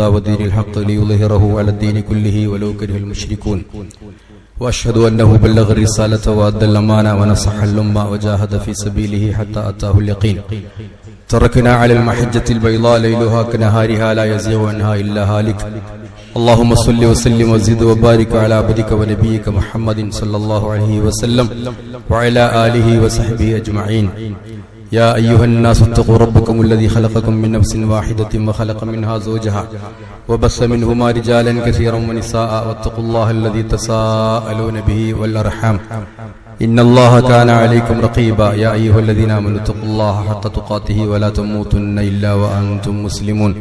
الهدى ودين الحق ليظهره على الدين كله ولو كره المشركون وأشهد أنه بلغ الرسالة وأدى الأمانة ونصح الأمة وجاهد في سبيله حتى أتاه اليقين تركنا على المحجة البيضاء ليلها كنهارها لا يزيغ عنها إلا هالك اللهم صل وسلم وزد وبارك على عبدك ونبيك محمد صلى الله عليه وسلم وعلى آله وصحبه أجمعين يا أيها الناس اتقوا ربكم الذي خلقكم من نفس واحدة وخلق منها زوجها وبث منهما رجالا كثيرا ونساء واتقوا الله الذي تساءلون به والأرحام إن الله كان عليكم رقيبا يا أيها الذين آمنوا اتقوا الله حق تقاته ولا تموتن إلا وأنتم مسلمون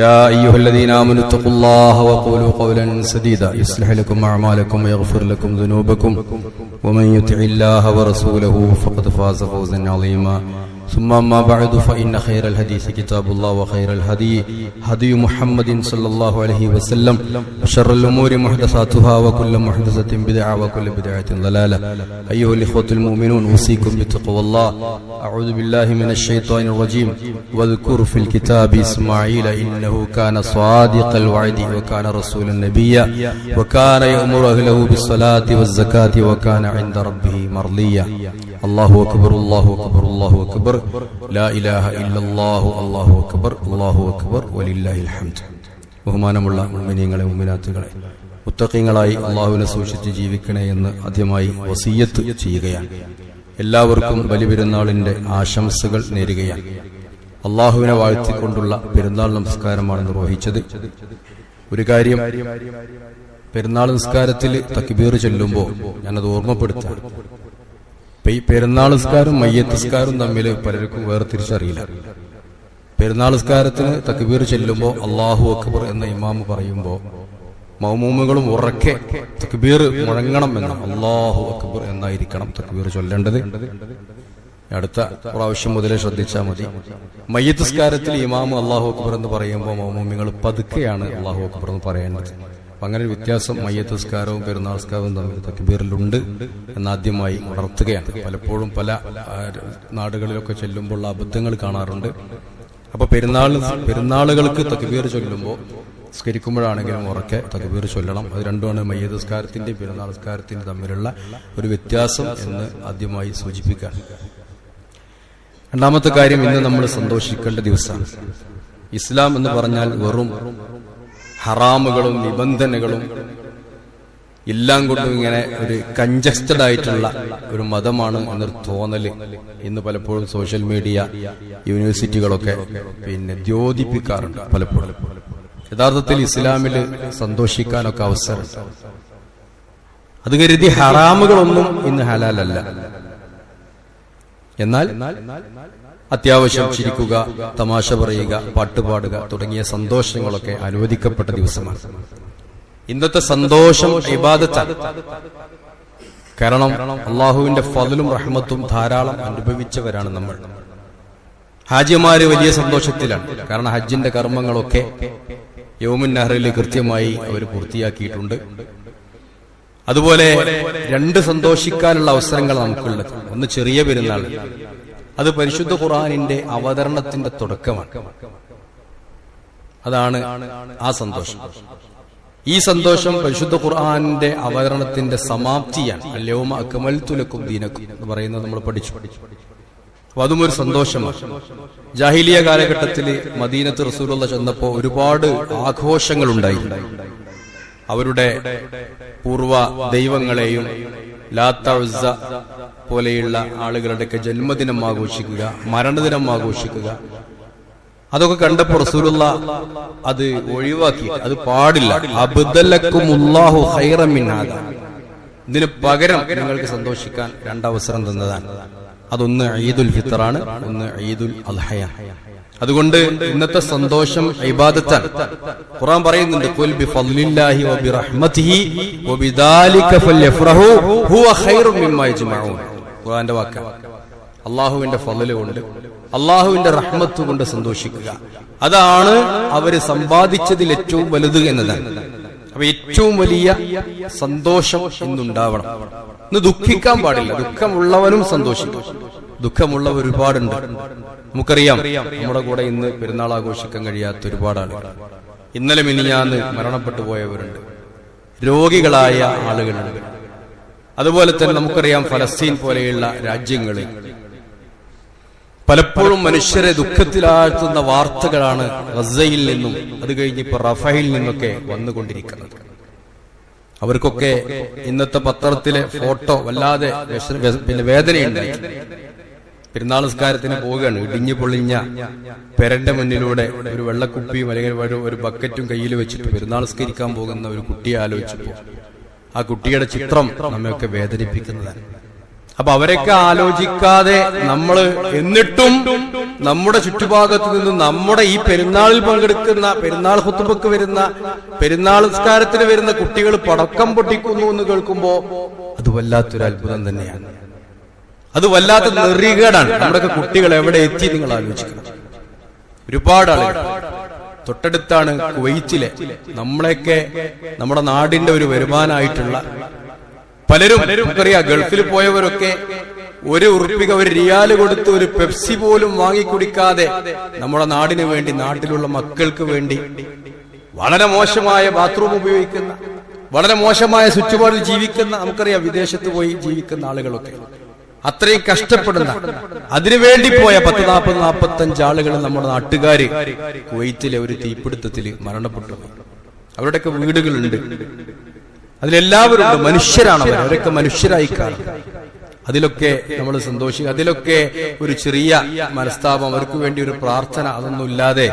يا أيها الذين آمنوا اتقوا الله وقولوا قولا سديدا يصلح لكم أعمالكم ويغفر لكم ذنوبكم ومن يطع الله ورسوله فقد فاز فوزا عظيما ثم أما بعد فإن خير الحديث كتاب الله وخير الهدي هدي محمد صلى الله عليه وسلم وشر الأمور محدثاتها وكل محدثة بدعة وكل بدعة ضلالة أيها الإخوة المؤمنون أوصيكم بتقوى الله أعوذ بالله من الشيطان الرجيم واذكر في الكتاب إسماعيل إنه كان صادق الوعد وكان رسولا نبيا وكان يأمر أهله بالصلاة والزكاة وكان عند ربه مرضيا الله أكبر الله أكبر الله أكبر لا إله إلا الله الله أكبر الله أكبر ولله الحمد ബഹുമാനമുള്ള മുഅ്മിനീങ്ങളെ മുഅ്മിനാത്തുകളെ മുത്തഖീങ്ങളായി അല്ലാഹുവിനെ സൂക്ഷിച്ച് ജീവിക്കണേ എന്ന് ആദ്യമായി വസിയ്യത്ത് ചെയ്യുകയാണ്. എല്ലാവർക്കും ബലിപെരുന്നാളിന്റെ ആശംസകൾ നേരുകയാണ്. അല്ലാഹുവിനെ വാഴ്ത്തിക്കൊണ്ടുള്ള പെരുന്നാൾ നമസ്കാരമാണ് നിർവഹിച്ചത്. ഒരു കാര്യം, പെരുന്നാൾ നിസ്കാരത്തിൽ തക്ബീർ ചൊല്ലുമ്പോൾ ഞാനത് ഓർമ്മപ്പെടുത്താം. ഈ പെരുന്നാൾ നിസ്കാരം മയ്യത്ത് നിസ്കാരം തമ്മിൽ പലർക്കും വേർതിരിച്ചറിയില്ല. പെരുന്നാൾ നിസ്കാരത്തിന് തക്ബീർ ചെല്ലുമ്പോൾ അല്ലാഹു അക്ബർ എന്ന ഇമാം പറയുമ്പോൾ മൗമൂമുകളും ഉറക്കെ തക്ബീർ മുഴങ്ങണം എന്ന്, അല്ലാഹു അക്ബർ എന്നായിരിക്കണം തക്ബീർ ചൊല്ലേണ്ടത്. അടുത്ത പ്രാവശ്യം മുതലേ ശ്രദ്ധിച്ചാൽ മതി. മയ്യത്ത് നിസ്കാരത്തിൽ ഇമാം അല്ലാഹു അക്ബർ എന്ന് പറയുമ്പോൾ മൗമൂമികൾ പതുക്കെയാണ് അല്ലാഹു അക്ബർ എന്ന് പറയേണ്ടത്. അങ്ങനെ ഒരു വ്യത്യാസം മയ്യത്ത് നിസ്കാരവും പെരുന്നാൾ നിസ്കാരവും തമ്മിൽ തക്ബീറിലുണ്ട് എന്നാദ്യമായി ഉണർത്തുകയാണ്. പലപ്പോഴും പല നാടുകളിലൊക്കെ ചെല്ലുമ്പോൾ അബദ്ധങ്ങൾ കാണാറുണ്ട്. അപ്പൊ പെരുന്നാളുകൾക്ക് തക്ബീർ ചൊല്ലുമ്പോൾ നിസ്കരിക്കുമ്പോഴാണെങ്കിലും ഉറക്കെ തക്ബീർ ചൊല്ലണം. അത് രണ്ടുമാണ് മയ്യത്ത് നിസ്കാരത്തിന്റെ പെരുന്നാൾ നിസ്കാരത്തിന്റെ തമ്മിലുള്ള ഒരു വ്യത്യാസം എന്ന് ആദ്യമായി സൂചിപ്പിക്കാൻ. രണ്ടാമത്തെ കാര്യം, ഇന്ന് നമ്മൾ സന്തോഷിക്കേണ്ട ദിവസമാണ്. ഇസ്ലാം എന്ന് പറഞ്ഞാൽ വെറും ഹറാമുകളും നിബന്ധനകളും എല്ലാം കൊണ്ടും ഇങ്ങനെ ഒരു കൺജസ്റ്റഡ് ആയിട്ടുള്ള ഒരു മതമാണ് എന്നൊരു തോന്നല് ഇന്ന് പലപ്പോഴും സോഷ്യൽ മീഡിയ, യൂണിവേഴ്സിറ്റികളൊക്കെ ദ്യോതിപ്പിക്കാറുണ്ട്. പലപ്പോഴും യഥാർത്ഥത്തിൽ ഇസ്ലാമിൽ സന്തോഷിക്കാനൊക്കെ അവസരം. അത് കരുതി ഹറാമുകളൊന്നും ഇന്ന് ഹലാലല്ല. എന്നാൽ അത്യാവശ്യം ചിരിക്കുക, തമാശ പറയുക, പാട്ടുപാടുക തുടങ്ങിയ സന്തോഷങ്ങളൊക്കെ അനുവദിക്കപ്പെട്ട ദിവസമാണ്. ഇന്നത്തെ സന്തോഷം ഇബാദത്താണ്. കാരണം അള്ളാഹുവിന്റെ ഫദ്ലും റഹ്മത്തും ധാരാളം അനുഭവിച്ചവരാണ് നമ്മൾ. ഹാജിമാര് വലിയ സന്തോഷത്തിലാണ്. കാരണം ഹജ്ജിന്റെ കർമ്മങ്ങളൊക്കെ യൗമുൻ നഹറിൽ കൃത്യമായി അവർ പൂർത്തിയാക്കിയിട്ടുണ്ട്. അതുപോലെ രണ്ട് സന്തോഷിക്കാനുള്ള അവസരങ്ങൾ നമുക്കുള്ളത്. ഒന്ന് ചെറിയ പെരുന്നാൾ, അത് പരിശുദ്ധ ഖുർആനിന്റെ അവതരണത്തിന്റെ തുടക്കമാണ്. അതാണ് ആ സന്തോഷം. ഈ സന്തോഷം പരിശുദ്ധ ഖുർആനിന്റെ അവതരണത്തിന്റെ സമാപ്തിയാണ്. അൽയൗമ അക്മൽതു ലക്കും ദീനക്കും എന്ന് പറയുന്നത് നമ്മൾ പഠിച്ചു. അപ്പൊ അതും ഒരു സന്തോഷമാണ്. ജാഹിലിയ കാലഘട്ടത്തിൽ മദീനത്ത് റസൂലുള്ളാഹി ചെന്നപ്പോ ഒരുപാട് ആഘോഷങ്ങൾ ഉണ്ടായി. അവരുടെ പൂർവ ദൈവങ്ങളെയും ലാത്ത ഉസ്സ പോലെയുള്ള ആളുകളുടെയൊക്കെ ജന്മദിനം ആഘോഷിക്കുക, മരണദിനം ആഘോഷിക്കുക, അതൊക്കെ കണ്ടപ്പോൾ റസൂലുള്ളാഹി അത് ഒഴിവാക്കി. അത് പാടില്ല. അബ്ദലക്കുമുല്ലാഹു ഖൈറൻ മിൻ ഹാദാ, ഇതിന് പകരം നിങ്ങൾക്ക് സന്തോഷിക്കാൻ രണ്ടവസരം തന്നതാണ്. അതൊന്ന് ഈദുൽ ഫിത്റാണ്, ഒന്ന് ഈദുൽ അദ്ഹയാണ്. അതുകൊണ്ട് ഇന്നത്തെ സന്തോഷം ഇബാദത്താണ്. ഖുർആൻ പറയുന്നുണ്ട്, ഖുൽ ബിഫദ്ലില്ലാഹി വബിറഹ്മതിഹി വബിദാലിക ഫൽയഫ്റഹു ഹുവ ഖൈറും മിമ്മാ യജ്മഊൻ. ഖുർആന്റെ വാക്കാണ്. അല്ലാഹുവിന്റെ ഫളല് കൊണ്ട്, അല്ലാഹുവിന്റെ റഹ്മത്ത് കൊണ്ട് സന്തോഷിക്കുക, അതാണ് അവര് സമ്പാദിച്ചതിൽ ഏറ്റവും വലുത് എന്നതാണ്. അപ്പൊ ഏറ്റവും വലിയ സന്തോഷം ഇന്നുണ്ടാവണം. ഇന്ന് ദുഃഖിക്കാൻ പാടില്ല. ദുഃഖമുള്ളവനും സന്തോഷിക്കും. ദുഃഖമുള്ളവർ ഒരുപാടുണ്ട്. നമുക്കറിയാം, നമ്മുടെ കൂടെ ഇന്ന് പെരുന്നാൾ ആഘോഷിക്കാൻ കഴിയാത്ത ഒരുപാട് ആളുകൾ. ഇന്നലെ മിനിഞ്ഞാന്ന് മരണപ്പെട്ടു പോയവരുണ്ട്, രോഗികളായ ആളുകളുണ്ട്. അതുപോലെ തന്നെ നമുക്കറിയാം ഫലസ്തീൻ പോലെയുള്ള രാജ്യങ്ങളിൽ പലപ്പോഴും മനുഷ്യരെ ദുഃഖത്തിലാഴ്ത്തുന്ന വാർത്തകളാണ് ഗസയിൽ നിന്നും അത് കഴിഞ്ഞിപ്പോ റഫയിൽ നിന്നൊക്കെ വന്നുകൊണ്ടിരിക്കുന്നത്. അവർക്കൊക്കെ ഇന്നത്തെ പത്രത്തിലെ ഫോട്ടോ വല്ലാതെ വേദനയുണ്ടായി. പെരുന്നാൾ നിസ്കാരത്തിന് പോവുകയാണ്, ഇടിഞ്ഞു പൊളിഞ്ഞ പെരന്റെ മുന്നിലൂടെ ഒരു വെള്ളക്കുപ്പിയും അല്ലെങ്കിൽ ഒരു ബക്കറ്റും കയ്യിൽ വെച്ചിട്ട് പെരുന്നാൾ നിസ്കരിക്കാൻ പോകുന്ന ഒരു കുട്ടിയെ ആലോചിച്ചപ്പോ ആ കുട്ടിയുടെ ചിത്രം നമ്മയൊക്കെ വേദനിപ്പിക്കുന്നതാണ്. അപ്പൊ അവരൊക്കെ ആലോചിക്കാതെ നമ്മൾ എന്നിട്ടും നമ്മുടെ ചുറ്റുഭാഗത്ത് നിന്ന് നമ്മുടെ ഈ പെരുന്നാളിൽ പങ്കെടുക്കുന്ന, പെരുന്നാൾ ഖുത്ബക്ക് വരുന്ന, പെരുന്നാൾ നിസ്കാരത്തിന് വരുന്ന കുട്ടികൾ പടക്കം പൊട്ടിക്കുന്നു എന്ന് കേൾക്കുമ്പോ അത് വല്ലാത്തൊരു അത്ഭുതം തന്നെയാണ്. അത് വല്ലാത്ത നെറികേടാണ്. നമ്മുടെയൊക്കെ കുട്ടികൾ എവിടെ എത്തി നിങ്ങൾ ആലോചിക്കണം. ഒരുപാട് ആളുകൾ തൊട്ടടുത്താണ് കുവൈറ്റിലെ, നമ്മളെയൊക്കെ നമ്മുടെ നാടിന്റെ ഒരു വരുമാനമായിട്ടുള്ള പലരും നമുക്കറിയാം, ഗൾഫിൽ പോയവരൊക്കെ ഒരു ഉറുപ്പിക, ഒരു റിയാല് കൊടുത്ത് ഒരു പെപ്സി പോലും വാങ്ങിക്കുടിക്കാതെ നമ്മുടെ നാടിന് വേണ്ടി, നാട്ടിലുള്ള മക്കൾക്ക് വേണ്ടി വളരെ മോശമായ ബാത്റൂം ഉപയോഗിക്കുന്ന, വളരെ മോശമായ ചുറ്റുപാടിൽ ജീവിക്കുന്ന, നമുക്കറിയാം വിദേശത്ത് പോയി ജീവിക്കുന്ന ആളുകളൊക്കെ അത്രയും കഷ്ടപ്പെടുന്ന, അതിനുവേണ്ടി പോയ 40-45 ആളുകൾ നമ്മുടെ നാട്ടുകാര് കുവൈറ്റിലെ ഒരു തീപിടുത്തത്തിൽ മരണപ്പെട്ടു. അവരുടെയൊക്കെ വീടുകളുണ്ട്, അതിലെല്ലാവരും ഉണ്ട്, മനുഷ്യരാണ് അവർ, അവരൊക്കെ മനുഷ്യരായി കാണും. അതിലൊക്കെ നമ്മൾ സന്തോഷിക്കുക, അതിലൊക്കെ ഒരു ചെറിയ മനസ്താപം, അവർക്ക് വേണ്ടി ഒരു പ്രാർത്ഥന, അതൊന്നുമില്ലാതെ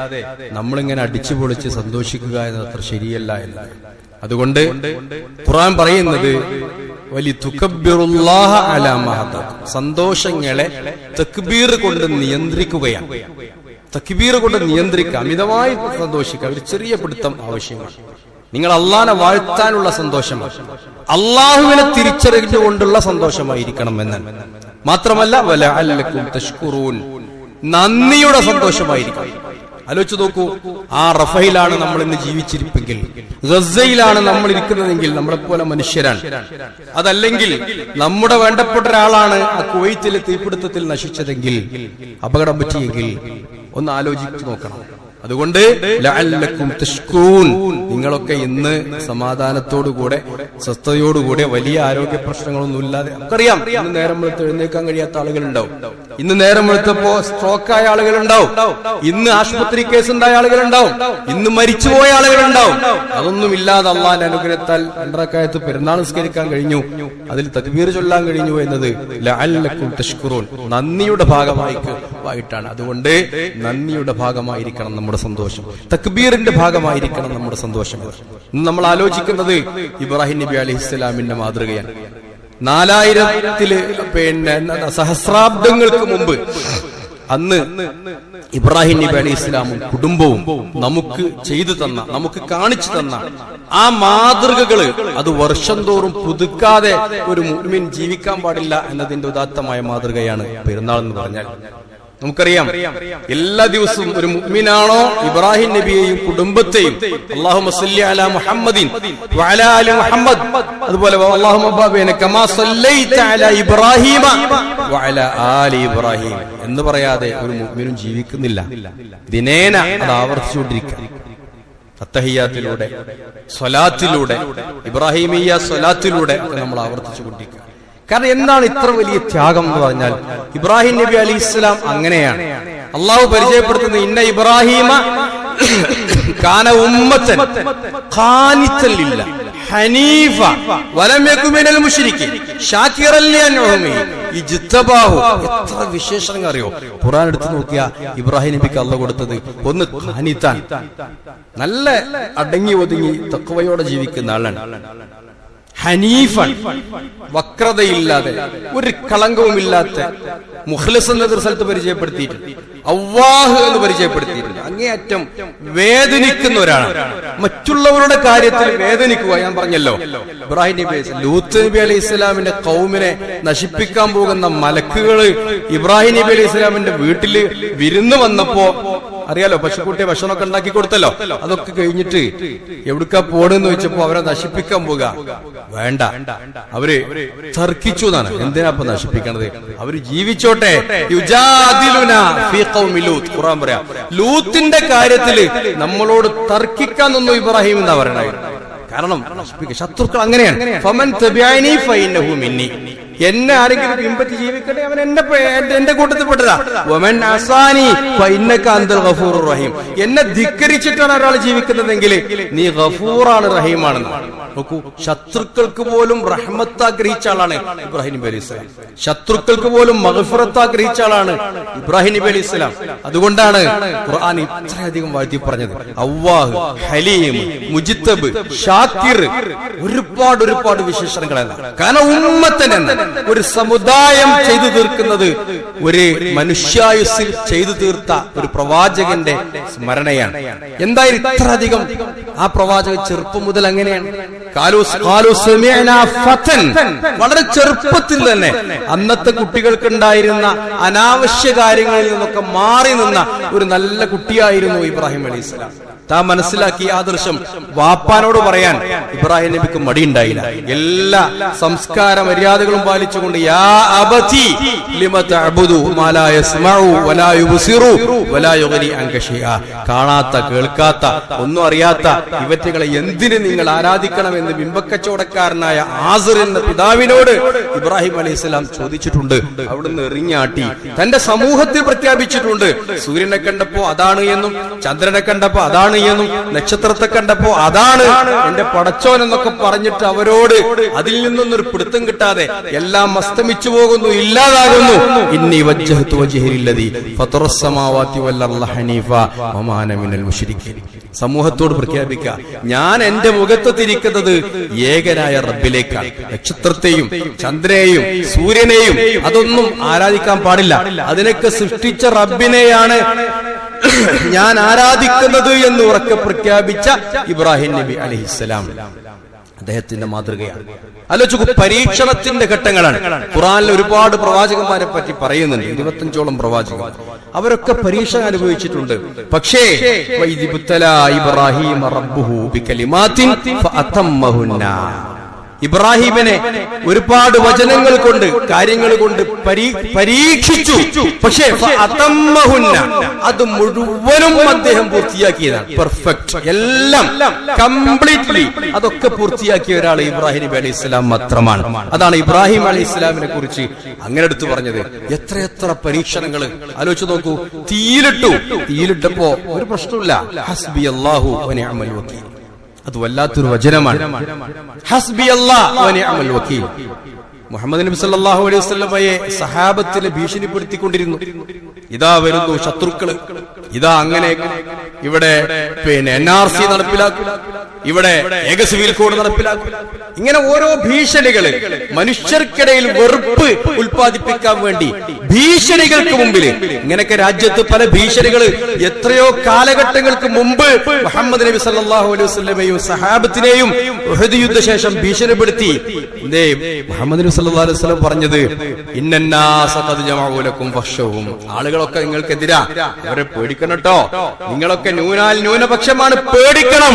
നമ്മളിങ്ങനെ അടിച്ചു പൊളിച്ച് സന്തോഷിക്കുക എന്നത് അത്ര ശരിയല്ല എന്ന്. അതുകൊണ്ട് ഖുർആൻ പറയുന്നത് വലിതുകബ്ബിറുല്ലാഹ അലാ മാ ഹദാക്കും, സന്തോഷങ്ങളെ തക്ബീർ കൊണ്ട് നിയന്ത്രിക്കുകയാണ്. തക്ബീർ കൊണ്ട് നിയന്ത്രിക്കുക, അമിതമായി സന്തോഷിക്കുക, ഒരു ചെറിയ പിടുത്തം ആവശ്യമാണ്. നിങ്ങൾ അള്ളാഹനെ വാഴ്ത്താനുള്ള സന്തോഷമാണ്, അള്ളാഹുവിനെ തിരിച്ചറിഞ്ഞുകൊണ്ടുള്ള സന്തോഷമായിരിക്കണം എന്നാണ്. മാത്രമല്ല വലഅല്ലക്കും തഷ്കുറൂൻ, നന്ദിയുടെ സന്തോഷമായിരിക്കണം. ആലോചിച്ചു നോക്കൂ, ആ റഫയിലാണ് നമ്മൾ ഇന്ന് ജീവിച്ചിരിപ്പെങ്കിൽ, ഗസയിലാണ് നമ്മൾ ഇരിക്കുന്നതെങ്കിൽ നമ്മളെപ്പോലെ മനുഷ്യരാണ്. അതല്ലെങ്കിൽ നമ്മുടെ വേണ്ടപ്പെട്ട ഒരാളാണ് ആ കുവൈറ്റിലെ തീപിടുത്തത്തിൽ നശിച്ചതെങ്കിൽ, അപകടം പറ്റിയെങ്കിൽ ഒന്ന് ആലോചിച്ചു നോക്കണം. അതുകൊണ്ട് ലഅല്ലക്കും തഷ്കുറൂൻ, നിങ്ങളൊക്കെ ഇന്ന് സമാധാനത്തോടുകൂടെ, സ്വസ്ഥതയോടുകൂടെ, വലിയ ആരോഗ്യ പ്രശ്നങ്ങളൊന്നുമില്ലാതെ, നമുക്കറിയാം ഇന്ന് നേരം വെളുത്ത് എഴുന്നേക്കാൻ കഴിയാത്ത ആളുകളുണ്ടാവും, ഇന്ന് നേരം വെളുത്തപ്പോ സ്ട്രോക്കായ ആളുകളുണ്ടാവും, ഇന്ന് ആശുപത്രി കേസുണ്ടായ ആളുകളുണ്ടാവും, ഇന്ന് മരിച്ചുപോയ ആളുകളുണ്ടാവും. അതൊന്നുമില്ലാതെ അള്ളാന്റെ അനുഗ്രഹത്താൽ 2 റക്അത്ത് പെരുന്നാൾ നിസ്കരിക്കാൻ കഴിഞ്ഞു, അതിൽ തക്ബീർ ചൊല്ലാൻ കഴിഞ്ഞു എന്നത് ലഅല്ലക്കും തഷ്കുറൂൻ, നന്ദിയുടെ ഭാഗമായിട്ടാണ്. അതുകൊണ്ട് നന്ദിയുടെ ഭാഗമായിരിക്കണം നമ്മുടെ സന്തോഷം, തക്ബീറിന്റെ ഭാഗമായിരിക്കണം നമ്മുടെ സന്തോഷം. ഇന്ന് നമ്മൾ ആലോചിക്കുന്നത് ഇബ്രാഹിം നബി അലൈഹിസ്സലാമിന്റെ മാതൃകയാണ്. 4000 സഹസ്രാബ്ദങ്ങൾക്ക് മുമ്പ് അന്ന് ഇബ്രാഹിം നബി അലൈഹി ഇസ്ലാമും കുടുംബവും നമുക്ക് ചെയ്തു തന്ന, നമുക്ക് കാണിച്ചു തന്ന ആ മാതൃകകള്, അത് വർഷം തോറും പുതുക്കാതെ ഒരു മുഅ്മിൻ ജീവിക്കാൻ പാടില്ല എന്നതിന്റെ ഉദാത്തമായ മാതൃകയാണ് പെരുന്നാൾ എന്ന് പറഞ്ഞാൽ. നമുക്കറിയാം എല്ലാ ദിവസവും ഒരു മുഅ്മിനാണോ ഇബ്രാഹിം നബിയെയും കുടുംബത്തെയും അല്ലാഹുമ്മ സ്വല്ലി അലാ മുഹമ്മദിൻ വഅലാ ആലി മുഹമ്മദ്, അതുപോലെ അല്ലാഹുമ്മ ബാരിക് കമാ സ്വല്ലൈത അലാ ഇബ്രാഹീമ വഅലാ ആലി ഇബ്രാഹീം എന്ന് പറയാതെ ഒരു മുഅ്മിനും ജീവിക്കുന്നില്ല. ദിനേന അത് ആവർത്തിച്ചുകൊണ്ടിരിക്കുക. അത്തഹിയ്യാത്തിലൂടെ, സ്വലാത്തിലൂടെ, ഇബ്രാഹിമിയ്യ സ്വലാത്തിലൂടെ നമ്മൾ ആവർത്തിച്ചുകൊണ്ടിരിക്കുക. കാരണം എന്താണ് ഇത്ര വലിയ ത്യാഗം എന്ന് പറഞ്ഞാൽ, ഇബ്രാഹിം നബി അലൈഹി ഇസ്ലാം അങ്ങനെയാണ്. അള്ളാഹു പരിചയപ്പെടുത്തുന്നത് ഇന്ന ഇബ്രാഹിമ കാന ഉമ്മത്തൻ ഖാനിത്തൻ ലില്ലാഹ് ഹനീഫ വലം യകു മിനൽ മുശ്രിക്കീൻ ശാകിറൻ ലിഅൻഉമിഹി ഇജ്തബാഹു. എത്ര വിശേഷങ്ങൾ അറിയോ? ഖുർആൻ എടുത്തു നോക്കിയാ ഇബ്രാഹിം നബിക്ക് അള്ളാഹു കൊടുത്തത് ഒന്ന് ഖാനിത്താൻ, നല്ല അടങ്ങി ഒതുങ്ങി തഖ്വയോടെ ജീവിക്കുന്ന ആളാണ്. ഹനീഫൻ, വക്രതയില്ലാതെ, ഒരു കളങ്കവുമില്ലാത്ത, മുഖ്ലിസ് എന്ന സ്ഥലത്ത് പരിചയപ്പെടുത്തിയിട്ടുണ്ട്, അവ്വാഹ് എന്ന് പരിചയപ്പെടുത്തിയിട്ടുണ്ട്. അങ്ങേയറ്റം വേദനിക്കുന്ന ഒരാളാണ്, മറ്റുള്ളവരുടെ കാര്യത്തിൽ വേദനിക്കുക. ഞാൻ പറഞ്ഞല്ലോ, ഇബ്രാഹിം നബി ലൂത്ത് നബി അലൈഹി ഇസ്ലാമിന്റെ കൗമിനെ നശിപ്പിക്കാൻ പോകുന്ന മലക്കുകള് ഇബ്രാഹിം നബി അലൈഹി ഇസ്ലാമിന്റെ വീട്ടില് വിരുന്ന് വന്നപ്പോ, അറിയാലോ, പശുക്കുട്ടിയെ ഭക്ഷണമൊക്കെ ഉണ്ടാക്കി കൊടുത്തല്ലോ, അതൊക്കെ കഴിഞ്ഞിട്ട് എവിടുക്കാ പോണെന്ന് വെച്ചപ്പോ അവരെ നശിപ്പിക്കാൻ പോകുക. വേണ്ട, അവര് തർക്കിച്ചു എന്നാണ്. എന്തിനാ ഇപ്പൊ നശിപ്പിക്കണത്? അവര് ജീവിച്ചോ ജീവിച്ചോട്ടെ. യുജാദിലുനാ ഫീ ഖൗമി ലൂത്ത്. ഖുർആൻ പറയാ ലൂത്തിന്റെ കാര്യത്തില് നമ്മളോട് തർക്കിക്കാന്നൊന്നും ഇബ്രാഹിം എന്നാ പറയണേ. കാരണം ശത്രുക്കൾ അങ്ങനെയാണ്. ഫമൻ തബിഅനി ഫഇന്നഹു മിന്നി. എന്നെ ആരെങ്കിലും പിൻപറ്റി ജീവിക്കട്ടെ, അവൻ എന്റെ കൂട്ടത്തിൽപ്പെട്ടതാ. വമൻ അസാനി ഫഇന്നക അൻതൽ ഗഫൂറുർ റഹീം. എന്നെ ധിക്കരിച്ചിട്ടാണ് ഒരാൾ ജീവിക്കുന്നതെങ്കിൽ നീ ഗഫൂറാണ്, റഹീമാണെന്ന്. നോക്കൂ, ശത്രുക്കൾക്ക് പോലും റഹ്മത്ത് ആഗ്രഹിച്ച ആളാണ് ഇബ്രാഹിം നബി അലൈഹി സ്വലാം. ശത്രുക്കൾക്ക് പോലും മഗ്ഫിറത്ത് ആഗ്രഹിച്ച ആളാണ് ഇബ്രാഹിം നബി അലൈഹി സ്വലാം. അതുകൊണ്ടാണ് ഖുർആൻ ഇത്രയധികം വാഴ്ത്തി പറഞ്ഞത്. അവ്വാഹ്, ഹലീം, മുജ്തബ്, ഷാക്കിർ, ഒരുപാട് വിശേഷണങ്ങളല്ല. കാരണം ഉമ്മത്തൻ എന്ന ഒരു സമുദായം ചെയ്തു തീർക്കുന്നത് ഒരു മനുഷ്യായുസ്സിൽ ചെയ്തു തീർത്ത ഒരു പ്രവാചകന്റെ സ്മരണയാണ്. എന്തായാലും ഇത്ര അധികം ആ പ്രവാചകൻ ചെറുപ്പം മുതൽ അങ്ങനെയാണ്. വളരെ ചെറുപ്പത്തിൽ തന്നെ അന്നത്തെ കുട്ടികൾക്ക് ഉണ്ടായിരുന്ന അനാവശ്യ കാര്യങ്ങളിൽ നിന്നൊക്കെ മാറി നിന്ന ഒരു നല്ല കുട്ടിയായിരുന്നു ഇബ്രാഹിം അലൈഹി സ്വലാം. താൻ മനസ്സിലാക്കിയ ആദർശം വാപ്പാനോട് പറയാൻ ഇബ്രാഹിം നബിക്ക് മടിയുണ്ടായില്ല. എല്ലാ സംസ്കാര മര്യാദകളും പാലിച്ചുകൊണ്ട് യാ അബതി ലിമ തഅബുദു മാ ലാ യസ്മഉ വലാ യുബ്സിറു വലാ യുഗ്നി അൻക ശൈഅ. കാണാത്ത, കേൾക്കാത്ത, ഒന്നും അറിയാത്ത ഇവറ്റകളെ എന്തിന് നിങ്ങൾ ആരാധിക്കണമെന്ന് ബിംബക്കച്ചവടക്കാരനായ ആസിർ എന്ന പിതാവിനോട് ഇബ്രാഹിം അലൈഹിസ്സലാം ചോദിച്ചിട്ടുണ്ട്. അവിടുന്ന് എറിഞ്ഞാട്ടി തന്റെ സമൂഹത്തിൽ പ്രഖ്യാപിച്ചിട്ടുണ്ട്. സൂര്യനെ കണ്ടപ്പോ അതാണ് എന്നും, ചന്ദ്രനെ കണ്ടപ്പോ അതാണ് എന്നും, നക്ഷത്രത്തെ കണ്ടപ്പോ അതാണ് എന്റെ പടച്ചോൻ എന്നൊക്കെ പറഞ്ഞിട്ട് അവരോട് അതിൽ നിന്നൊന്നൊരു പിടുത്തം കിട്ടാതെ എല്ലാം അസ്തമിച്ചു പോകുന്നു, ഇല്ലാതാകുന്നു. ഇന്നി വജ്ജഹതു വജ്ഹി ലില്ലദീ ഫതറസ് സമാവാതി വൽ അർള ഹനീഫ വമാ അന മിനൽ മുശ്രിക്കീൻ. സമൂഹത്തോട് പ്രഖ്യാപിക്കുക, ഞാൻ എന്റെ മുഖത്ത് തിരിക്കുന്നത് ഏകനായ റബ്ബിലേക്കാണ്. നക്ഷത്രത്തെയും ചന്ദ്രനെയും സൂര്യനെയും അതൊന്നും ആരാധിക്കാൻ പാടില്ല. അതിനൊക്കെ സൃഷ്ടിച്ച റബ്ബിനെയാണ് ഞാൻ ആരാധിക്കുന്നത് എന്ന് ഉറക്കെ പ്രഖ്യാപിച്ച ഇബ്രാഹിം നബി അലൈഹിസ്സലാം അദ്ദേഹത്തിന്റെ മാതൃകയാണ്. ആലോചിക്കൂ, പരീക്ഷണത്തിന്റെ ഘട്ടങ്ങളാണ്. ഖുർആനിൽ ഒരുപാട് പ്രവാചകന്മാരെ പറ്റി പറയുന്നുണ്ട്. 25ഓളം പ്രവാചകർ, അവരൊക്കെ പരീക്ഷ അനുഭവിച്ചിട്ടുണ്ട്. പക്ഷേ ഇബ്രാഹിം റബ്ബുഹു ബികലിമാത്തിൻ ഫഅതമ്മഹുന്ന. ഇബ്രാഹിമിനെ ഒരുപാട് വചനങ്ങൾ കൊണ്ട്, കാര്യങ്ങൾ കൊണ്ട് പരീക്ഷിച്ചു. പക്ഷേ അത് മുഴുവനും അദ്ദേഹം പൂർത്തിയാക്കിയതാണ്. പെർഫെക്റ്റ്, എല്ലാം കംപ്ലീറ്റ്ലി അതൊക്കെ പൂർത്തിയാക്കിയ ഒരാൾ ഇബ്രാഹിം നബി അലൈഹി സ്വലാം മാത്രമാണ്. അതാണ് ഇബ്രാഹിം അലൈഹി സ്വലാമിനെ കുറിച്ച് അങ്ങനെ എടുത്തു പറഞ്ഞത്. എത്രയെത്ര പരീക്ഷണങ്ങൾ ആലോചിച്ച് നോക്കൂ. തീയിലിട്ടപ്പോ ഒരു പ്രശ്നമില്ല. ഹസ്ബി അല്ലാഹു വ നിഅമൽ വകീൽ. അത് വല്ലാത്തൊരു വചനമാണ്. ഹസ്ബി അല്ലാഹ് വ നിഅമൽ വകീൽ. മുഹമ്മദ് നബി സല്ലല്ലാഹു അലൈഹി വസല്ലമയെ സഹാബത്തിനെ ഭീഷണിപ്പെടുത്തിക്കൊണ്ടിരുന്നു. ഇതാ വരുന്നു ശത്രുക്കള്, ഇതാ അങ്ങനെ ഇവിടെ NRC നടപ്പിലാക്കും, ഇവിടെ ഏക സിവിൽ കോഡ് നടപ്പിലാക്കും. ഇങ്ങനെ ഓരോ ഭീഷണികള് മനുഷ്യർക്കിടയിൽ വെറുപ്പ് ഉൽപ്പാദിപ്പിക്കാൻ വേണ്ടി ഭീഷണികൾക്ക് മുമ്പിൽ ഇങ്ങനെയൊക്കെ രാജ്യത്ത് പല ഭീഷണികള് എത്രയോ കാലഘട്ടങ്ങൾക്ക് മുമ്പ് മുഹമ്മദ് നബി സല്ലല്ലാഹു അലൈഹി വസല്ലമയും സഹാബത്തിനെയും ഉഹദ് യുദ്ധശേഷം ഭീഷണിപ്പെടുത്തി. എന്തേ മുഹമ്മദ് നബി സല്ലല്ലാഹു അലൈഹി വസല്ലം പറഞ്ഞത്? ഇന്നന്നാസ ഖദ് ജമഉ ലക്കും ഫഖ്ശൗഹും. ആളുകളൊക്കെ നിങ്ങൾക്കെതിരാ, അവരെ പേടിക്കണം കേട്ടോ, നിങ്ങളൊക്കെ ന്യൂനപക്ഷമാണ്, പേടിക്കണം.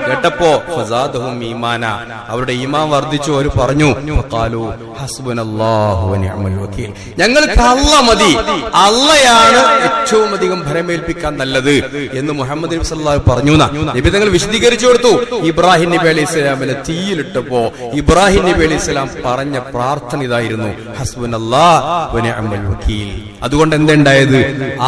കേട്ടപ്പോ ഫസാദഹും ഈമാന, അവരുടെ ഈമാൻ വർദ്ധിച്ചു. അവർ പറഞ്ഞു ഖാലു ഹസ്ബുനല്ലാഹു വ നിഅമൽ വകീൽ. ഞങ്ങൾക്ക് അല്ലാഹ് മതി, അല്ലാഹയാണ് ഏറ്റവും അധികം ഭരമേൽപ്പിക്കാൻ നല്ലത് എന്ന് മുഹമ്മദ് നബി സല്ലല്ലാഹു അലൈഹി പറഞ്ഞു. നബി തങ്ങൾ വിശദീകരിച്ചു കൊടുത്തു. ഇബ്രാഹിം നബി അലൈഹി സ്വലാമിനെ തീയിലിട്ടപ്പോ ഇബ്രാഹിം നബി അലൈഹി സ്വലാം പറഞ്ഞ പ്രാർത്ഥന ഇതായിരുന്നു, ഹസ്ബുനല്ലാഹു വ നിഅമൽ വകീൽ. അതുകൊണ്ട് എന്തുണ്ടായത്?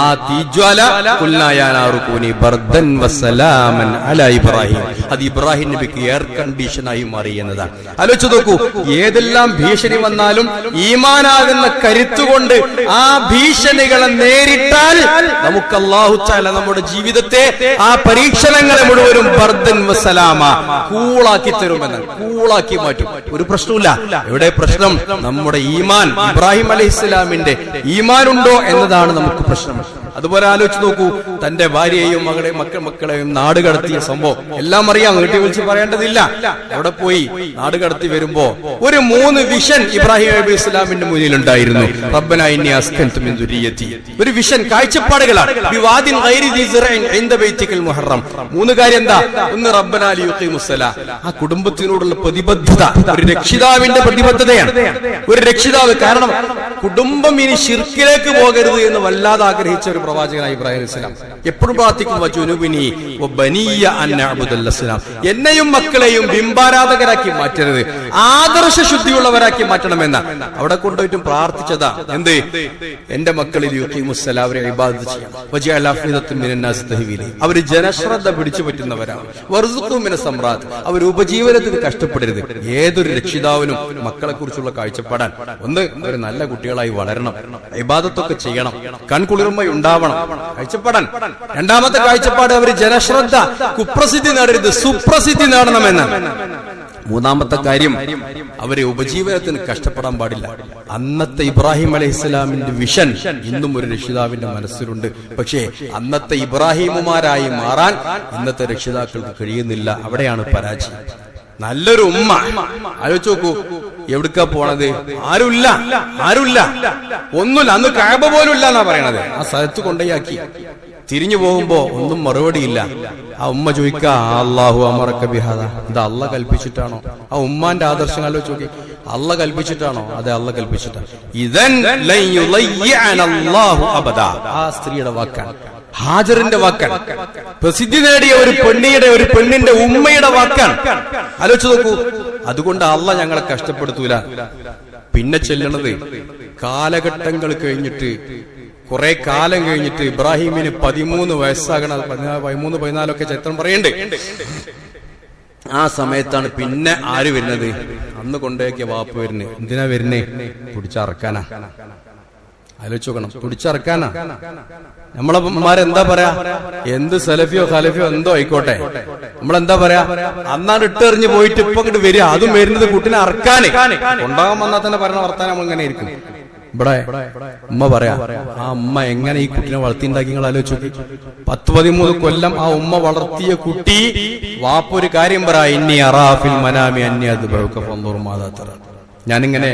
ആ തീജ്വാല കുൽനായാനാറുകൂനി ബർദൻ വസലാമൻ അലാ ഇബ്രാഹിം, അത് ഇബ്രാഹിം നബിക്ക് എയർ കണ്ടീഷനായി മാറി എന്നതാണ്. ആലോചിച്ച് നോക്കൂ, ഏതെല്ലാം ഭീഷണി വന്നാലും ഈമാനാകുന്ന കരുത്തുകൊണ്ട് ആ ഭീഷണികളെ നേരിട്ടാൽ നമുക്ക് അല്ലാഹു തആല നമ്മുടെ ജീവിതത്തെ, ആ പരീക്ഷണങ്ങളെ മുഴുവനും ബർദൻ വസലാമ, കൂളാക്കി തരുമെന്ന്, കൂളാക്കി മാറ്റും. ഒരു പ്രശ്നമില്ല. എവിടെ പ്രശ്നം? നമ്മുടെ ഈമാൻ. ഇബ്രാഹിം അലൈഹിസ്സലാമിന്റെ ഈമാൻ ഉണ്ടോ എന്നതാണ് നമുക്ക് പ്രശ്നം. അതുപോലെ ആലോചിച്ച് നോക്കൂ, തന്റെ ഭാര്യയെയും മക്കളെയും നാട് കടത്തിയ സംഭവം എല്ലാം അറിയാം, വീട്ടിൽ വിളിച്ച് പറയേണ്ടതില്ല. അവിടെ പോയി നാട് കടത്തി വരുമ്പോ ഒരു 3 വിഷൻ ഇബ്രാഹിം നബി ഇസ്ലാമിന്റെ മുന്നിൽ ഉണ്ടായിരുന്നു. റബ്ബനാ ഇന്നി അസ്കൻതു മിൻ ദുരിയതി, ഒരു വിഷൻ, കാഴ്ചപ്പാടുകളാണ്. ബിവാദിൻ ഗൈരി ദി സറഇൻ ഇൻദ ബൈതിക്കൽ മുഹറം. 3 കാര്യം എന്താ? ഒന്ന്, റബ്ബനാ ലിയുഖീമുസ്സലാ, ആ കുടുംബത്തിനോടുള്ള പ്രതിബദ്ധത, ഒരു രക്ഷിതാവിന്റെ പ്രതിബദ്ധതയാണ്. ഒരു രക്ഷിതാവ്, കാരണം കുടുംബം ഇനി ശിർക്കിലേക്ക് പോകരുത് എന്ന് വല്ലാതെ ആഗ്രഹിച്ച ഒരു പ്രവാചകനായി ഇബ്രാഹിം ഇസ്ലാം. എപ്പോഴും പ്രാർത്ഥിക്കും, വജുനുബിനി വബനിയ അൻ നഅ്ബുദൽ അസ്നാം, എന്നെയും മക്കളെയും ബിംബാരാധകരാക്കി മാറ്റരുത്, ആദർശ ശുദ്ധിയുള്ളവരാക്കി മാറ്റണമെന്ന അവിടെ കൊണ്ടുപോയിട്ടും പ്രാർത്ഥിച്ചതാ. എന്ത്? എന്റെ മക്കളിൽ യുഖീമുസ്സലാ, അവരെ ഇബാദത്ത് ചെയ്യാം. വജഅൽ അഫ്ഇദത്തും മിനന്നാസ് തഹ്വീല, അവർ ജനശ്രദ്ധ പിടിച്ചു പറ്റുന്നവരാണ്. വർസുഖു മിനസ് സമ്രാത്ത്, അവർ ഉപജീവനത്തിന് കഷ്ടപ്പെടരുത്. ഏതൊരു രക്ഷിതാവിനും മക്കളെ കുറിച്ചുള്ള കാഴ്ചപ്പാടാൻ, ഒന്ന്, ഒരു നല്ല കുട്ടികളായി വളരണം, ഇബാദത്തൊക്കെ ചെയ്യണം, കൺകുളിർമ ഉണ്ടാവണം, കാഴ്ചപ്പാടാൻ. രണ്ടാമത്തെ കാഴ്ചപ്പാട്, അവർ ജനശ്രദ്ധ, കുപ്രസിദ്ധി നേടരുത്, സുപ്രസിദ്ധി നേടണമെന്ന്. മൂന്നാമത്തെ കാര്യം, അവരെ ഉപജീവനത്തിന് കഷ്ടപ്പെടാൻ പാടില്ല. അന്നത്തെ ഇബ്രാഹിം അലൈഹിസ്സലാമിന്റെ വിഷൻ ഇന്നും ഒരു രക്ഷിതാവിന്റെ മനസ്സിലുണ്ട്. പക്ഷേ അന്നത്തെ ഇബ്രാഹിമുമാരായി മാറാൻ ഇന്നത്തെ രക്ഷിതാക്കൾക്ക് കഴിയുന്നില്ല. അവിടെയാണ് പരാജയം. നല്ലൊരു ഉമ്മ, ആലോചിച്ച് നോക്കൂ, എവിടുക്കാ പോണത്? ആരുമില്ല, ഒന്നുമില്ല. അന്ന് കഅബ പോലും ഇല്ല എന്നാ പറയണത്. ആ സ്ഥലത്ത് കൊണ്ടയാക്കി തിരിഞ്ഞു പോകുമ്പോ ഒന്നും മറുപടിയില്ല. ആ ഉമ്മ ചോദിക്ക, അല്ലാഹു അമറക ബിഹാദാ, ഇത് അള്ള കൽപ്പിച്ചിട്ടാണോ? ആ ഉമ്മാന്റെ ആദർശം ആലോചിച്ച് നോക്കി. അള്ള കൽപ്പിച്ചിട്ടാണോ? അതെ, അള്ള കൽപ്പിച്ചിട്ടാണ്. ഇദൻ ലൻ യുളയ്യഅന അല്ലാഹു അബദാ, ആ സ്ത്രീയുടെ വാക്കാണ്, ഹാജറിന്റെ വാക്കാണ്, പ്രസിദ്ധി നേടിയ ഒരു പെണ്ണിന്റെ ഉമ്മയുടെ വാക്കാണ്. ആലോചിച്ച് നോക്കൂ. അതുകൊണ്ട് അള്ള ഞങ്ങളെ കഷ്ടപ്പെടുത്തൂല. പിന്നെ ചെല്ലണത് കാലഘട്ടങ്ങൾ കഴിഞ്ഞിട്ട്, കുറെ കാലം കഴിഞ്ഞിട്ട്, ഇബ്രാഹിമിന് 13 വയസ്സാകണം, 13, 14 ചരിത്രം പറയണ്ടേ. ആ സമയത്താണ് പിന്നെ ആര് വരുന്നത്? അന്ന് കൊണ്ടേക്കിയ വാപ്പ് വരുന്നത്. എന്തിനാ വരുന്നേ? പിടിച്ചറക്കാനാ. ആലോചിച്ച് നോക്കണം, പിടിച്ചറക്കാനാ. നമ്മളെന്താ പറയാ? എന്ത് സലഫിയോ ഖലഫിയോ എന്തോ ആയിക്കോട്ടെ, നമ്മളെന്താ പറയാ? അന്നാണ് ഇട്ടെറിഞ്ഞ് പോയിട്ട് ഇപ്പൊ ഇങ്ങോട്ട് വരിക. അതും വരുന്നത് കുട്ടിനെ അറക്കാന്. ഉണ്ടാകാൻ വന്നാൽ തന്നെ പറഞ്ഞ വർത്താനം നമ്മൾ ഇങ്ങനെ ഇരിക്കും. ഇവിടെ ഉമ്മ പറയാ, ആ ഉമ്മ എങ്ങനെ ഈ കുട്ടിനെ വളർത്തിണ്ടാക്കി നിങ്ങൾ ആലോചിച്ചു. 10-13 കൊല്ലം ആ ഉമ്മ വളർത്തിയ കുട്ടി വാപ്പ് ഒരു കാര്യം പറ, ഇന്നി അറാഫിൽ മനാമി അന്യത് മാതാത്തറ, ഞാനിങ്ങനെ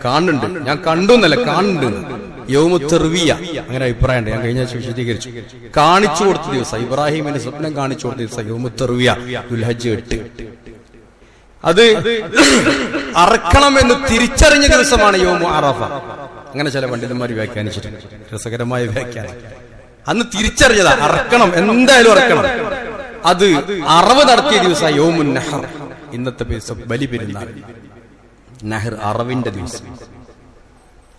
കാണുന്നുണ്ട്, ഞാൻ കണ്ടു എന്നല്ല കാണുന്നുണ്ട്. യൗമുത്തർവിയ, അങ്ങനെ അഭിപ്രായം ഉണ്ട്. ഞാൻ കഴിഞ്ഞ വിശദീകരിച്ചു. കാണിച്ചു കൊടുത്ത ദിവസം, ഇബ്രാഹിമിന് സ്വപ്നം കാണിച്ചു കൊടുത്ത ദിവസം യൗമുത്തർവിയ, ദുൽഹജ്ജ് 8. അത് അറക്കണമെന്ന് തിരിച്ചറിഞ്ഞ ദിവസമാണ് യൗമു അറഫ. അങ്ങനെ ചില പണ്ഡിതന്മാർ വ്യാഖ്യാനിച്ചിട്ടുണ്ട്, രസകരമായ വ്യാഖ്യാനം. അന്ന് തിരിച്ചറിഞ്ഞതാ, അറക്കണം, എന്തായാലും അറക്കണം. അത് അറവ് നടത്തിയ ദിവസം യൗമുൻ നഹർ, ഇന്നത്തെ ദിവസം ബലി പെരുന്നാൾ. നഹർ, അറവിന്റെ ദിവസം.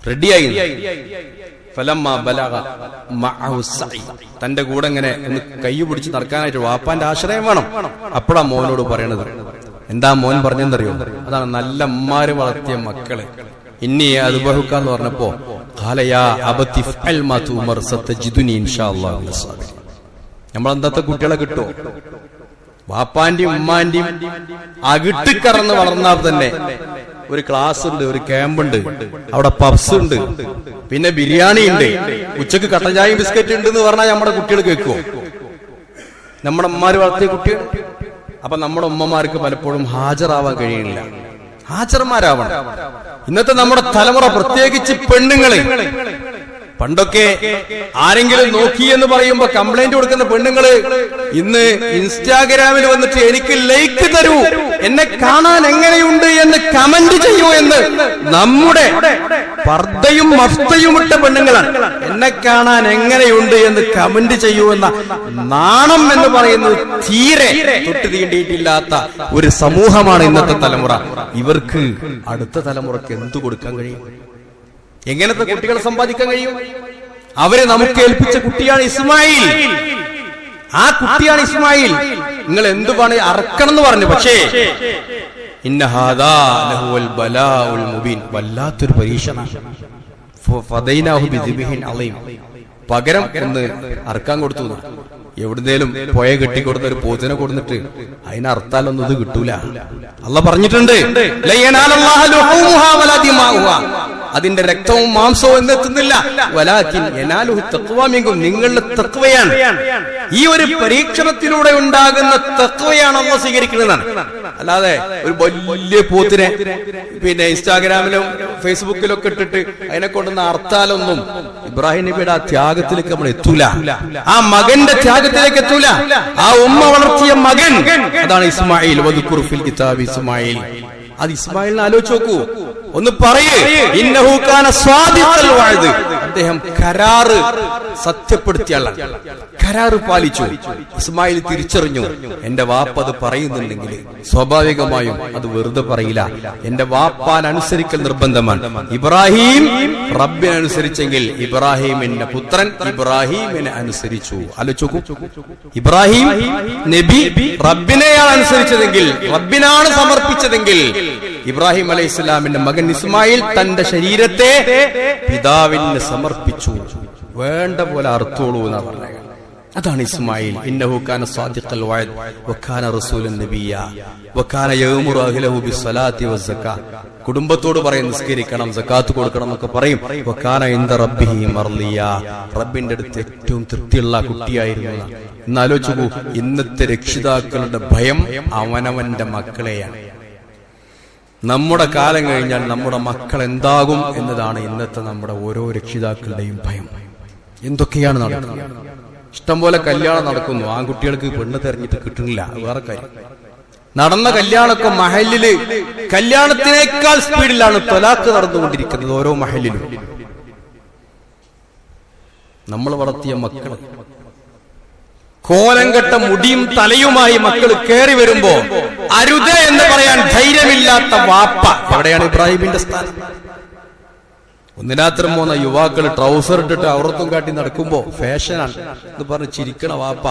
റെഡിയായി. തന്റെ കൂടെ ഇങ്ങനെ ഒന്ന് കൈ പിടിച്ച് നടക്കാനായിട്ട് വാപ്പാന്റെ ആശ്രയം വേണം. അപ്പോഴാ മോനോട് പറയണത്. എന്താ മോൻ പറഞ്ഞെന്നറിയോ? അതാണ് നല്ല അമ്മാര് വളർത്തിയ മക്കള്. ഇനി അത് ബഹുക്കാന്ന് പറഞ്ഞപ്പോ നമ്മളെന്താത്ത കുട്ടികളെ കിട്ടുമോ? വാപ്പാന്റെയും ഉമ്മാന്റെയും അകിട്ടിക്കറന്ന് വളർന്നാൽ തന്നെ ഒരു ക്ലാസ് ഉണ്ട്, ഒരു ക്യാമ്പ് ഉണ്ട്, അവിടെ പബ്സ് ഉണ്ട്, പിന്നെ ബിരിയാണി ഉണ്ട്, ഉച്ചക്ക് കട്ടൻചായയും ബിസ്ക്കറ്റ് ഉണ്ട് എന്ന് പറഞ്ഞാൽ നമ്മുടെ കുട്ടികൾ കേൾക്കുമോ? നമ്മുടെ ഉമ്മമാര് വളർത്തിയ കുട്ടികൾ. അപ്പൊ നമ്മുടെ ഉമ്മമാർക്ക് പലപ്പോഴും ഹാജരാവാൻ കഴിയുന്നില്ല. ഹാജർമാരാവണം. ഇന്നത്തെ നമ്മുടെ തലമുറ, പ്രത്യേകിച്ച് പെണ്ണുങ്ങള്, പണ്ടൊക്കെ ആരെങ്കിലും നോക്കി എന്ന് പറയുമ്പോ കംപ്ലൈന്റ് കൊടുക്കുന്ന പെണ്ണുങ്ങള് ഇന്ന് ഇൻസ്റ്റാഗ്രാമിൽ വന്നിട്ട് എനിക്ക് ലൈക്ക് തരൂ, എന്നെ കാണാൻ എങ്ങനെയുണ്ട് എന്ന് കമന്റ് ചെയ്യൂ എന്ന് നമ്മുടെ പർദ്ദയും മഫ്തയും ഇട്ട പെണ്ണുങ്ങളാണ്. എന്നെ കാണാൻ എങ്ങനെയുണ്ട് എന്ന് കമന്റ് ചെയ്യൂ എന്ന നാണം എന്ന് പറയുന്നത് തീരെ തൊട്ട് തീണ്ടിയിട്ടില്ലാത്ത ഒരു സമൂഹമാണ് ഇന്നത്തെ തലമുറ. ഇവർക്ക് അടുത്ത തലമുറക്ക് എന്തു കൊടുക്കാൻ കഴിയും? എങ്ങനത്തെ കുട്ടികളെ സമ്പാദിക്കാൻ കഴിയും? അവരെ നമുക്ക് ഏൽപ്പിച്ച കുട്ടിയാണ് ഇസ്മായിൽ. ആ കുട്ടിയാണ് ഇസ്മായിൽ. നിങ്ങൾ എന്തു പണി അറക്കണം എന്ന് പറഞ്ഞു. പക്ഷേ വല്ലാത്തൊരു പരീക്ഷണ. പകരം ഒന്ന് അറക്കാൻ കൊടുത്തു. എവിടുന്നേലും പോയ കെട്ടിക്കൊടുത്ത ഒരു പോത്തിനെ കൊടുത്തിട്ട് അതിനെ അർത്താലൊന്നും ഇത് കിട്ടൂല. അള്ളാഹ് പറഞ്ഞിട്ടുണ്ട്, അതിന്റെ രക്തവും മാംസവും എന്നെത്തുന്നില്ല. വലാകിൻ യനാലുഹു തഖ്വ മിൻകും, നിങ്ങളുടെ തഖ്വയാണ്. ഈ ഒരു പരീക്ഷണത്തിലൂടെ ഉണ്ടാകുന്ന തഖ്വയാണ് അല്ലാഹു സ്വീകരിക്കുന്നതാണ്. അല്ലാതെ ഒരു വലിയ പോത്തിനെ ഇൻസ്റ്റാഗ്രാമിലും ഫേസ്ബുക്കിലൊക്കെ ഇട്ടിട്ട് അതിനെ കൊണ്ടുവന്ന അർത്ഥാലൊന്നും ഇബ്രാഹിം നബിയുടെ ആ ത്യാഗത്തിലേക്ക് നമ്മൾ എത്തൂല. ആ മകന്റെ ത്യാഗത്തിലേക്ക് എത്തൂല. ആ ഉമ്മ വളർത്തിയ മകൻ, അതാണ് ഇസ്മായിൽ. വദ്കുർ ഫിൽ കിതാബി ഇസ്മായിൽ. അത് ഇസ്മായിലിനെ ആലോചിച്ച് നോക്കൂ, ഒന്ന് പറയേ. ഇന്നഹു കാന സ്വാദിഖൽ വഅദ്, അദ്ദേഹം കരാറ് സത്യപ്പെടുത്തിയ ആളാണ്, കരാറ് പാലിച്ചു. ഇസ്മായിൽ തിരിച്ചറിഞ്ഞു, എന്റെ വാപ്പ അത് പറയുന്നുണ്ടെങ്കിൽ സ്വാഭാവികമായും അത് വെറുതെ പറയില്ല. എന്റെ വാപ്പാൻ അനുസരിക്കൽ നിർബന്ധമാണ്. ഇബ്രാഹിം റബ്ബിനെ അനുസരിച്ചെങ്കിൽ ഇബ്രാഹിമിന്റെ പുത്രൻ ഇബ്രാഹിമിനെ അനുസരിച്ചു. ആലോചിച്ചു, ഇബ്രാഹിം നബി റബ്ബിനെയാണ് അനുസരിച്ചതെങ്കിൽ, റബ്ബിനാണ് സമർപ്പിച്ചതെങ്കിൽ, ഇബ്രാഹിം അലൈഹി ഇസ്ലാമിന്റെ മകൻ ഇസ്മായിൽ തന്റെ ശരീരത്തെ പിതാവിന് സമർപ്പിച്ചു. വേണ്ട പോലെ അർത്ഥോളൂ എന്നാ പറഞ്ഞത്. അതാണ് ഇസ്മായിൽ. ഇന്നഹു കാന സ്വാദിഖൽ വഅദ് വകാന റസൂലൻ നബിയ്യ വകാന യഅ്മുറു അഹ്ലഹു ബിസ്സലാത്തി വസ്സകാത്ത്. കുടുംബത്തോട് പറയും നിസ്കരിക്കണം, സകാത്ത് കൊടുക്കണം എന്നൊക്കെ പറയും. വകാന ഇൻദ റബ്ബിഹി മർളിയ, റബ്ബിന്റെ അടുത്ത് ഏറ്റവും തൃപ്തിയുള്ള കുട്ടിയായിരുന്നു. എന്നാലോചിക്കൂ, ഇന്നത്തെ രക്ഷിതാക്കളുടെ ഭയം അവനവന്റെ മക്കളെയാണ്. നമ്മുടെ കാലം കഴിഞ്ഞാൽ നമ്മുടെ മക്കൾ എന്താകും എന്നതാണ് ഇന്നത്തെ നമ്മുടെ ഓരോ രക്ഷിതാക്കളുടെയും ഭയം. എന്തൊക്കെയാണ് നടക്കുന്നത്? ഇഷ്ടംപോലെ കല്യാണം നടക്കുന്നു, ആൺകുട്ടികൾക്ക് പെണ്ണ് തെരഞ്ഞിട്ട് കിട്ടുന്നില്ല, വേറെ കാര്യം. നടന്ന കല്യാണമൊക്കെ മഹലില് കല്യാണത്തിനേക്കാൾ സ്പീഡിലാണ് ത്വലാഖ് നടന്നുകൊണ്ടിരിക്കുന്നത് ഓരോ മഹലിലും. നമ്മൾ വളർത്തിയ മക്കൾ കോലം കെട്ട മുടിയും തലയുമായി മക്കൾ കയറി വരുമ്പോ അരുത് എന്ന് പറയാൻ ധൈര്യമില്ലാത്ത വാപ്പ. എവിടെയാണ് ഇബ്രാഹിമിന്റെ സ്ഥാനം? ഒന്നിനാത്രം പോന്ന യുവാക്കൾ ട്രൗസർ ഇട്ടിട്ട് അവറത്തും കാട്ടി നടക്കുമ്പോ ഫാഷനാണ് എന്ന് പറഞ്ഞ് ചിരിക്കണ വാപ്പ.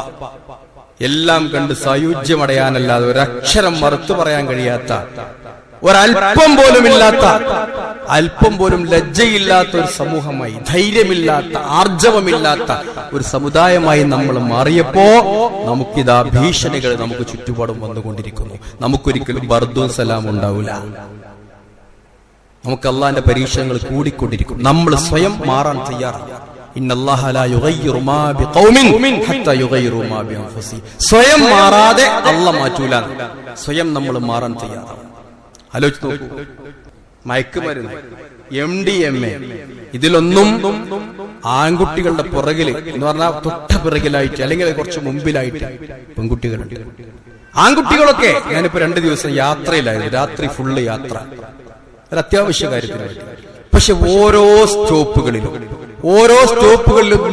എല്ലാം കണ്ട് സായുജ്യമടയാനല്ലാതെ ഒരക്ഷരം മറുത്തു പറയാൻ കഴിയാത്ത, ഒരൽപ്പം പോലും ഇല്ലാത്ത, അല്പം പോലും ലജ്ജയില്ലാത്ത ഒരു സമൂഹമായി, ധൈര്യമില്ലാത്ത, ആർജവമില്ലാത്ത ഒരു സമുദായമായി നമ്മൾ മാറിയപ്പോ നമുക്കിതാ ഭീഷണികൾ നമുക്ക് ചുറ്റുപാടും വന്നുകൊണ്ടിരിക്കുന്നു. നമുക്കൊരിക്കലും ബർദും സലാം ഉണ്ടാവില്ല. നമുക്ക് അള്ളാന്റെ പരീക്ഷണങ്ങൾ കൂടിക്കൊണ്ടിരിക്കും. നമ്മൾ സ്വയം മാറാൻ തയ്യാറാണ്. സ്വയം മാറാതെ അള്ളാഹ് മാറ്റൂല. സ്വയം നമ്മൾ മാറാൻ തയ്യാറാണ്. ആലോചിച്ച് നോക്കൂ, മയക്കുമരുന്ന്, MDMA, ഇതിലൊന്നും ആൺകുട്ടികളുടെ പുറകില് എന്ന് പറഞ്ഞാൽ തൊട്ട പിറകിലായിട്ട് അല്ലെങ്കിൽ കുറച്ച് മുമ്പിലായിട്ട് പെൺകുട്ടികളുണ്ട്. ആൺകുട്ടികളൊക്കെ, ഞാനിപ്പോ 2 ദിവസം യാത്രയിലായിരുന്നു, രാത്രി ഫുള്ള് യാത്ര, ഒരു അത്യാവശ്യ കാര്യത്തിന് വേണ്ടി. പക്ഷെ ഓരോ സ്റ്റോപ്പുകളിലും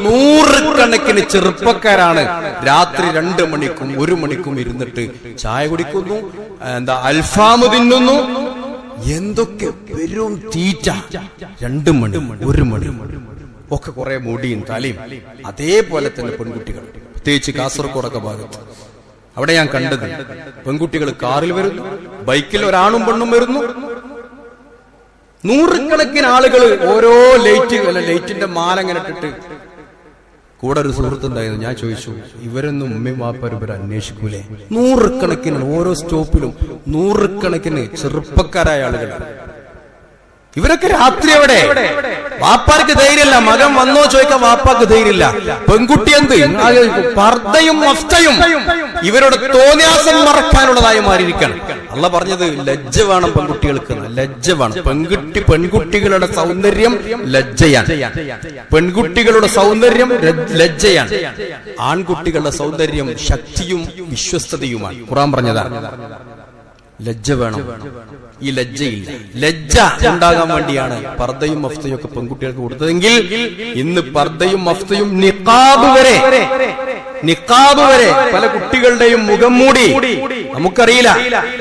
നൂറുകണക്കിന് ചെറുപ്പക്കാരാണ് രാത്രി 2 മണിക്കും 1 മണിക്കും ഇരുന്നിട്ട് ചായ കുടിക്കുന്നു, അൽഫാമ് തിന്നുന്നു, എന്തൊക്കെ വെറും തീറ്റ. 2 മണി 1 മണി ഒക്കെ കുറെ മുടിയും തലയും. അതേപോലെ തന്നെ പെൺകുട്ടികൾ, പ്രത്യേകിച്ച് കാസർഗോഡൊക്കെ ഭാഗത്ത് അവിടെ ഞാൻ കണ്ടത്, പെൺകുട്ടികൾ കാറിൽ വരുന്നു, ബൈക്കിൽ ഒരാണും പെണ്ണും വരുന്നു, നൂറുകണക്കിന് ആളുകൾ ഓരോ ലൈറ്റിന്റെ മാല ഇങ്ങനെ ഇട്ടിട്ട്. കൂടെ ഒരു സുഹൃത്തുണ്ടായിരുന്നു, ഞാൻ ചോദിച്ചു, ഇവരൊന്നും ഉമ്മയും വാപ്പരും ഇവരെ അന്വേഷിക്കൂലേ? നൂറുകണക്കിന് ഓരോ സ്റ്റോപ്പിലും നൂറുകണക്കിന് ചെറുപ്പക്കാരായ ആളുകൾ. ഇവരൊക്കെ രാത്രി എവിടെ? വാപ്പാർക്ക് ധൈര്യമില്ല, മകൻ വന്നോ ചോദിക്കാൻ വാപ്പാക്ക് ധൈര്യമില്ല. പെൺകുട്ടി എന്ത് പർദ്ദയും മഫ്തയും ഇവരുടെ തോന്നിയാസം മറക്കാനുള്ളതായി മാറിയിരിക്കണം. അള്ള പറഞ്ഞത് ലജ്ജ വേണം പെൺകുട്ടികൾക്ക്, ലജ്ജ വേണം. പെൺകുട്ടികളുടെ സൗന്ദര്യം ലജ്ജയാണ്, പെൺകുട്ടികളുടെ സൗന്ദര്യം ലജ്ജയാണ്. ആൺകുട്ടികളുടെ സൗന്ദര്യം ശക്തിയും വിശ്വസ്തതയുമാണ്. ഖുർആൻ പറഞ്ഞതാണ്. ലജ്ജ വേണം. ഈ ലജ്ജയില്ല. ലജ്ജ ഉണ്ടാകാൻ വേണ്ടിയാണ് പർദ്ദയും മഫ്തയും ഒക്കെ പെൺകുട്ടികൾക്ക് കൊടുത്തതെങ്കിൽ ഇന്ന് പർദ്ദയും മഫ്തയും നിഖാബ് വരെ പല കുട്ടികളുടെയും മുഖം മൂടി. നമുക്കറിയില്ല,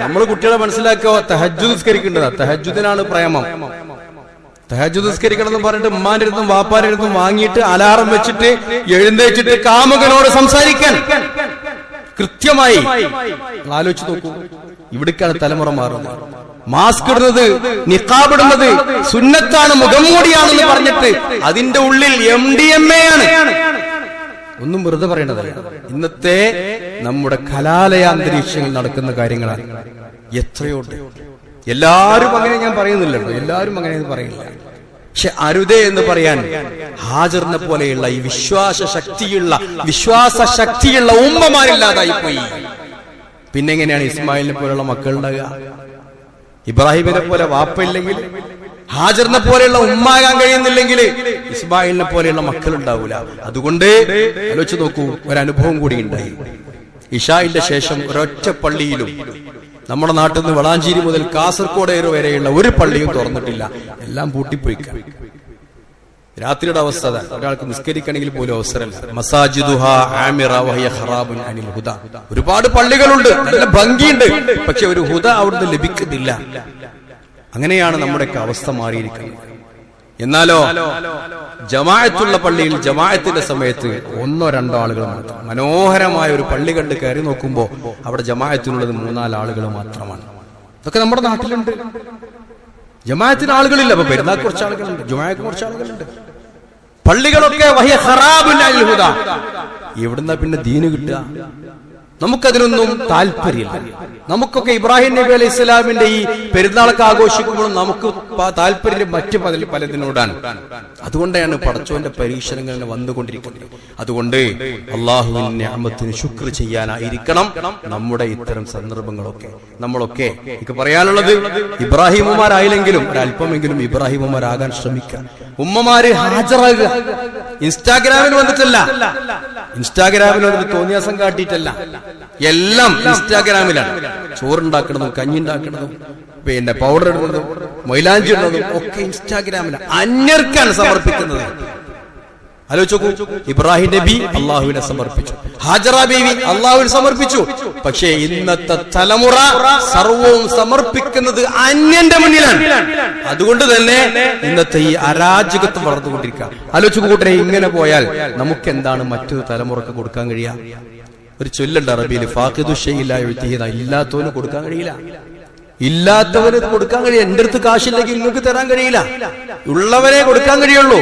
നമ്മൾ കുട്ടികളെ മനസ്സിലാക്കുക തഹജ്ജുദ് നിസ്കരിക്കേണ്ടതാ. തഹജ്ജുദിനാണ് പ്രേമം. തഹജ്ജുദ് നിസ്കരിക്കണം എന്ന് പറഞ്ഞിട്ട് ഉമ്മാന്റെ അടുത്തും വാപ്പാന്റെ അടുത്തും വാങ്ങിയിട്ട് അലാറം വെച്ചിട്ട് എഴുന്നേച്ചിട്ട് കാമുകനോട് സംസാരിക്കാൻ കൃത്യമായി. ആലോചിച്ച് നോക്കൂ, ഇവിടേക്കാണ് തലമുറ മാറുന്നത്. മാസ്ക് ഇടുന്നത്, നിഖാബ് ഇടുന്നത് സുന്നത്താണ്, മുഖംമൂടിയാണെന്ന് പറഞ്ഞിട്ട് അതിന്റെ ഉള്ളിൽ MDMA ആണ്. ഒന്നും വെറുതെ പറയേണ്ടതല്ല. ഇന്നത്തെ നമ്മുടെ കലാലയാന്തരീക്ഷങ്ങളിൽ നടക്കുന്ന കാര്യങ്ങളാണ്. എത്രയോട്ട് എല്ലാരും അങ്ങനെ ഞാൻ പറയുന്നില്ലല്ലോ, എല്ലാരും അങ്ങനെ പറയുന്നില്ല. പക്ഷെ അരുതേ എന്ന് പറയാൻ ഹാജറിനെ പോലെയുള്ള ഈ വിശ്വാസ ശക്തിയുള്ള ഉമ്മമാരില്ലാതായി പോയി. പിന്നെ എങ്ങനെയാണ് ഇസ്മായിലിനെ പോലെയുള്ള മക്കളുണ്ടാകുക? ഇബ്രാഹിമിനെ പോലെ വാപ്പയില്ലെങ്കിൽ, ഹാജറിനെ പോലെയുള്ള ഉമ്മാകാൻ കഴിയുന്നില്ലെങ്കിൽ ഇസ്മായിലിനെ പോലെയുള്ള മക്കൾ ഉണ്ടാവൂല. അതുകൊണ്ട് ആലോചിച്ച് നോക്കൂ, ഒരനുഭവം കൂടി ഉണ്ടായി. ഇശായിന്റെ ശേഷം ഒരൊറ്റ പള്ളിയിലും, നമ്മുടെ നാട്ടിൽ നിന്ന് വളാഞ്ചേരി മുതൽ കാസർഗോഡ് വരെയുള്ള ഒരു പള്ളിയും തുറന്നിട്ടില്ല, എല്ലാം പൂട്ടിപ്പോയിക്കാം. രാത്രിയുടെ അവസ്ഥ ഒരാൾക്ക് നിസ്കരിക്കണമെങ്കിൽ പോലും അവസരമില്ല. മസാജിദുഹാ ആമിറ വഹിയ ഖറാബുൻ അനിൽ ഹുദ. ഒരുപാട് പള്ളികളുണ്ട്, നല്ല ഭംഗിയുണ്ട്, പക്ഷെ ഒരു ഹുദ അവിടുന്ന് ലഭിക്കുന്നില്ല. അങ്ങനെയാണ് നമ്മുടെയൊക്കെ അവസ്ഥ മാറിയിരിക്കുന്നത്. എന്നാലോ ജമാഅത്തുള്ള പള്ളിയിൽ ജമാഅത്തിന്റെ സമയത്ത് 1-2 ആളുകൾ മാത്രം. മനോഹരമായ ഒരു പള്ളി കണ്ട് കയറി നോക്കുമ്പോ അവിടെ ജമാഅത്തിനുള്ളത് 3-4 ആളുകൾ മാത്രമാണ്. ഇതൊക്കെ നമ്മുടെ നാട്ടിലുണ്ട്. ജമാഅത്തിന് ആളുകളില്ല. അപ്പൊ പെരുന്നാൾ കുറച്ച് ആളുകളുണ്ട്, ജുമാഅത്തിന് കുറച്ച് ആളുകളുണ്ട്. പള്ളികളൊക്കെ വഹിയ ഖറാബുൻ അനിൽ ഹുദ. എവിടുന്നാ പിന്നെ ദീന് കിട്ടുക? നമുക്കതിനൊന്നും താല്പര്യമില്ല. നമുക്കൊക്കെ ഇബ്രാഹിം നബി അലൈഹി ഇസ്ലാമിന്റെ ഈ പെരുന്നാളൊക്കെ ആഘോഷിക്കുമ്പോൾ നമുക്ക് താല്പര്യം മറ്റു പലതിനോടാണ്. അതുകൊണ്ടാണ് പടച്ചോന്റെ പരീക്ഷണങ്ങൾ വന്നുകൊണ്ടിരിക്കുന്നത്. അതുകൊണ്ട് അള്ളാഹുവിന്റെ നിഅമത്തിന് ശുക്ർ ചെയ്യാനായിരിക്കണം നമ്മുടെ ഇത്തരം സന്ദർഭങ്ങളൊക്കെ. നമ്മളൊക്കെ എനിക്ക് പറയാനുള്ളത്, ഇബ്രാഹിമുമാരായില്ലെങ്കിലും ഒരല്പമെങ്കിലും ഇബ്രാഹിമുമാരാകാൻ ശ്രമിക്കുക. ഉമ്മമാര് ഹാജറാകുക. ഇൻസ്റ്റാഗ്രാമിൽ വന്നിട്ടല്ല, ഇൻസ്റ്റാഗ്രാമിൽ വന്നിട്ട് തോന്നിയാസം കാട്ടിയിട്ടല്ല, എല്ലാം ഇൻസ്റ്റാഗ്രാമിലാണ്. ചോറുണ്ടാക്കണതും കഞ്ഞി ഉണ്ടാക്കണതും പിന്നെ പൗഡർ ഇടുന്നതും മൈലാഞ്ചി ഇടുന്നതും ഒക്കെ ഇൻസ്റ്റാഗ്രാമിലാണ്. അന്യർക്കാണ് സമർപ്പിക്കുന്നത്. ആലോചിച്ച് നോക്കൂ, ഇബ്രാഹിം നബി അള്ളാഹുവിനെ സമർപ്പിച്ചു, ഹാജറ ബീവി അള്ളാഹുവിനെ സമർപ്പിച്ചു. പക്ഷേ ഇന്നത്തെ തലമുറ സർവവും സമർപ്പിക്കുന്നത് അന്യന്റെ മുന്നിലാണ്. അതുകൊണ്ട് തന്നെ ഇന്നത്തെ ഈ അരാജകത്വം വളർന്നുകൊണ്ടിരിക്കുക. ആലോചിച്ച് കൂട്ടരെ, ഇങ്ങനെ പോയാൽ നമുക്ക് എന്താണ് മറ്റൊരു തലമുറക്ക് കൊടുക്കാൻ കഴിയുക? ഒരു ചൊല്ലുണ്ട് അറബിയിൽ, ഫാഖിദു ഷൈഇ ലാ യുഅ്തിഹി. ഇല്ലാത്തവന് കൊടുക്കാൻ കഴിയില്ല, ഇല്ലാത്തവന് കൊടുക്കാൻ കഴിയില്ല. എന്റെ അടുത്ത് കാശില്ലെങ്കിൽ നിങ്ങൾക്ക് തരാൻ കഴിയില്ല, ഉള്ളവരെ കൊടുക്കാൻ കഴിയുള്ളൂ.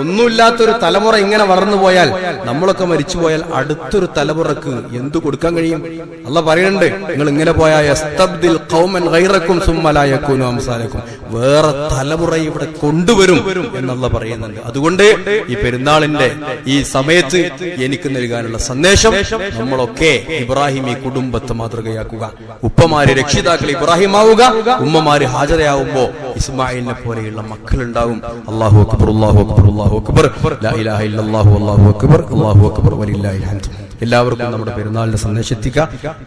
ഒന്നുമില്ലാത്തൊരു തലമുറ ഇങ്ങനെ വളർന്നു പോയാൽ, നമ്മളൊക്കെ മരിച്ചു പോയാൽ അടുത്തൊരു തലമുറക്ക് എന്തു കൊടുക്കാൻ കഴിയും? അള്ളാഹ് പറയുന്നുണ്ട്, നിങ്ങൾ ഇങ്ങനെ പോയാൽ യസ്തബ്ദിൽ ഖൗമൻ ഗൈറക്കും സുമ്മ ലാ യകൂനു അംസാലക്കും. വേറെ തലമുറ ഇവിടെ കൊണ്ടുവരും എന്നല്ല പറയുന്നുണ്ട്. അതുകൊണ്ട് ഈ പെരുന്നാളിന്റെ ഈ സമയത്ത് എനിക്ക് നൽകാനുള്ള സന്ദേശം, നമ്മളൊക്കെ ഇബ്രാഹിമി കുടുംബത്തെ മാതൃകയാക്കുക. ഉപ്പമാര് രക്ഷിതാക്കൾ ഇബ്രാഹിം ആവുക, ഉമ്മമാര് ഹാജരയാവുമ്പോ ഇസ്മായിലിനെ പോലെയുള്ള മക്കൾ ഉണ്ടാവും. അല്ലാഹു അക്ബർ, അല്ലാഹു അക്ബർ, അല്ലാഹു അക്ബർ, ലാ ഇലാഹ ഇല്ലല്ലാഹു അല്ലാഹു അക്ബർ, അല്ലാഹു അക്ബർ വലില്ലാഹിൽ ഹംദ്. എല്ലാവർക്കും നമ്മുടെ പെരുന്നാളിന്റെ സന്ദേശം എത്തിക്കുക.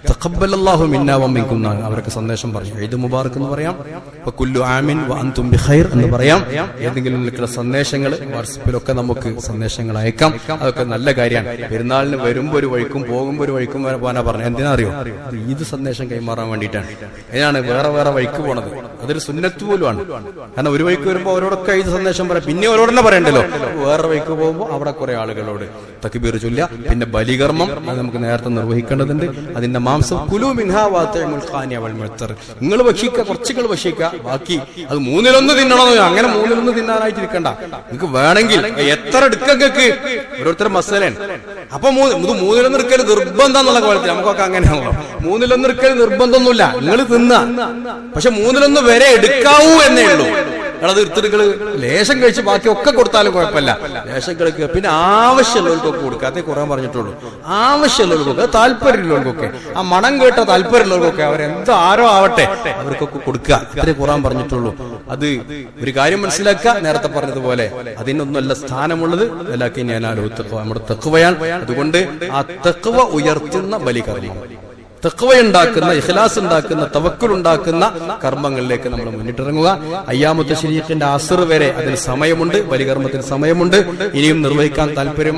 തഖബ്ബലല്ലാഹു മിന്നാ വമിൻകും എന്നാണ് അവർക്ക് സന്ദേശം പറഞ്ഞു. ഈദ് മുബാറക് എന്ന് പറയാം, വകുല്ലു ആമിൻ വഅൻതും ബിഖൈർ എന്ന് പറയാം. ഏതെങ്കിലും നിൽക്കുന്ന സന്ദേശങ്ങൾ വാട്സാപ്പിലൊക്കെ നമുക്ക് സന്ദേശങ്ങൾ അയക്കാം. അതൊക്കെ നല്ല കാര്യമാണ്. പെരുന്നാളിന് വരുമ്പോ ഒരു വഴിക്കും പോകുമ്പോ ഒരു വഴിക്കും പോകാനാ പറഞ്ഞു. എന്തിനാ അറിയോ? ഈദ് സന്ദേശം കൈമാറാൻ വേണ്ടിയിട്ടാണ്. അതിനാണ് വേറെ വേറെ വഴിക്ക് പോണത്. അതൊരു സുന്നത്ത് പോലുമാണ്. കാരണം ഒരു വഴിക്ക് വരുമ്പോ അവരോടൊക്കെ ഈദ് സന്ദേശം പറയാം, പിന്നെ അവരോട് തന്നെ പറയണ്ടല്ലോ. വേറെ വഴിക്ക് പോകുമ്പോൾ അവിടെ കുറെ ആളുകളോട് തക്ബീർ ചൊല്ലുക. പിന്നെ ബലികർമ്മം അത് നമുക്ക് നേരത്തെ നിർവഹിക്കേണ്ടതുണ്ട്. അതിന്റെ മാംസം കുലു മിൻഹാ വഅത്ഇമുൽ ഖാനിയ വൽ മുഅ്തർ. നിങ്ങൾ ഭക്ഷിക്കുക, കുറച്ചുകൾ ഭക്ഷിക്കുക, ബാക്കി അത് 1/3 തിന്നണോ? അങ്ങനെ 1/3 തിന്നാനായിട്ട് ഇരിക്കണ്ട. നിങ്ങൾക്ക് വേണമെങ്കിൽ എത്ര എടുക്കങ്ങൾക്ക് ഓരോരുത്തരും മസലാണ്. അപ്പൊ 3/3 എടുക്കൽ നിർബന്ധം എന്നുള്ള കോലത്തിൽ നമുക്കൊക്കെ അങ്ങനെയാണല്ലോ. 3/1 എടുക്കൽ നിർബന്ധമൊന്നുമില്ല, നിങ്ങൾ തിന്ന. പക്ഷെ 3/1 വരെ എടുക്കാവൂ എന്നേ ഉള്ളൂ. അത് എടുത്തിട്ട് ലേശം കഴിച്ച് ബാക്കി ഒക്കെ കൊടുത്താലും കുഴപ്പമില്ല. ലേശം കഴിക്കുക. പിന്നെ ആവശ്യമുള്ളവർക്കൊക്കെ കൊടുക്കുക. അതേ ഖുർആൻ പറഞ്ഞിട്ടുള്ളൂ. ആവശ്യമുള്ളവർക്കൊക്കെ, താല്പര്യമുള്ളവർക്കൊക്കെ, ആ മണം കേട്ട താല്പര്യമുള്ളവർക്കൊക്കെ, അവരെന്തോ ആരോ ആവട്ടെ അവർക്കൊക്കെ കൊടുക്കുക. അതേ ഖുർആൻ പറഞ്ഞിട്ടുള്ളൂ. അത് ഒരു കാര്യം മനസ്സിലാക്കുക, നേരത്തെ പറഞ്ഞതുപോലെ അതിനൊന്നുമല്ല സ്ഥാനമുള്ളത്. അല്ലാക്കി ഞാൻ നമ്മുടെ തഖ്വയാണ്. അതുകൊണ്ട് ആ തഖ്വ ഉയർത്തുന്ന ബലികർമ്മം, തഖ്വ ഉണ്ടാക്കുന്ന, ഇഖ്ലാസ് ഉണ്ടാക്കുന്ന, തവക്കുൽ ഉണ്ടാക്കുന്ന കർമ്മങ്ങളിലേക്ക് നമ്മൾ മുന്നിട്ടിറങ്ങുക. അയ്യാമു തശ്രീഖിന്റെ അസ്ർ വരെ അതിന് സമയമുണ്ട്, ബലികർമ്മത്തിന് സമയമുണ്ട്. ഇനിയും നിർവഹിക്കാൻ താല്പര്യം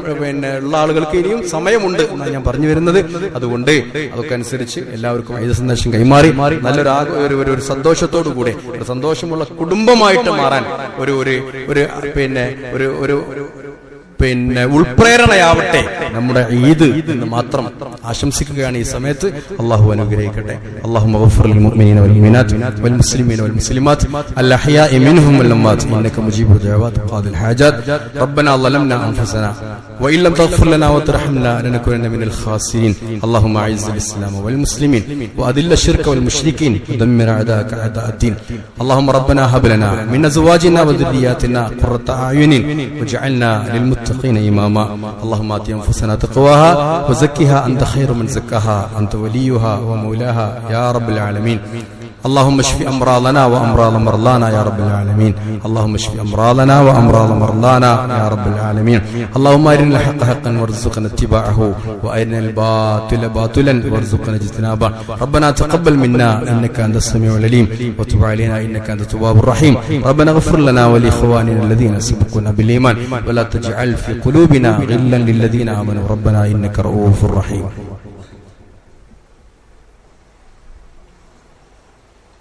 ഉള്ള ആളുകൾക്ക് ഇനിയും സമയമുണ്ട് എന്നാണ് ഞാൻ പറഞ്ഞു വരുന്നത്. അതുകൊണ്ട് അതൊക്കെ അനുസരിച്ച് എല്ലാവർക്കും ഈദ് സന്ദേശം കൈമാറി നല്ലൊരു സന്തോഷത്തോടു കൂടെ ഒരു സന്തോഷമുള്ള കുടുംബമായിട്ട് മാറാൻ ഒരു ഉൾപ്രേരണയാവട്ടെ നമ്മുടെ ഈദ് എന്ന് മാത്രം ആശംസിക്കുകയാണ് ഈ സമയത്ത്. അള്ളാഹു അനുഗ്രഹിക്കട്ടെ. اللهم اغفر للمؤمنين والمؤمنات والمسلمين والمسلمات الأحياء منهم والأموات إنك مجيب الدعوات وقاضي الحاجات. ربنا ظلمنا أنفسنا وإن لم تغفر لنا وترحمنا لنكونن من الخاسرين. اللهم أعز الإسلام والمسلمين وأذل الشرك والمشركين ودمر أعداءك أعداء الدين. اللهم ربنا هب لنا من أزواجنا وذرياتنا قرة أعين واجعلنا للمتقين إماما. اللهم آت أنفسنا تقواها وزكها أنت خير من زكاها أنت وليها ومولاها يا رب العالمين. اللهم اشف أمراضنا وأمراض مرضانا يا رب العالمين. اللهم اشف أمراضنا وأمراض مرضانا يا رب العالمين. اللهم أرنا الحق حقا وارزقنا اتباعه وأرنا الباطل باطلا وارزقنا اجتنابه. ربنا تقبل منا إنك أنت السميع العليم وتب علينا إنك أنت التواب الرحيم. ربنا اغفر لنا ولإخواننا الذين سبقونا بالإيمان ولا تجعل في قلوبنا غلا للذين آمنوا ربنا إنك رؤوف رحيم.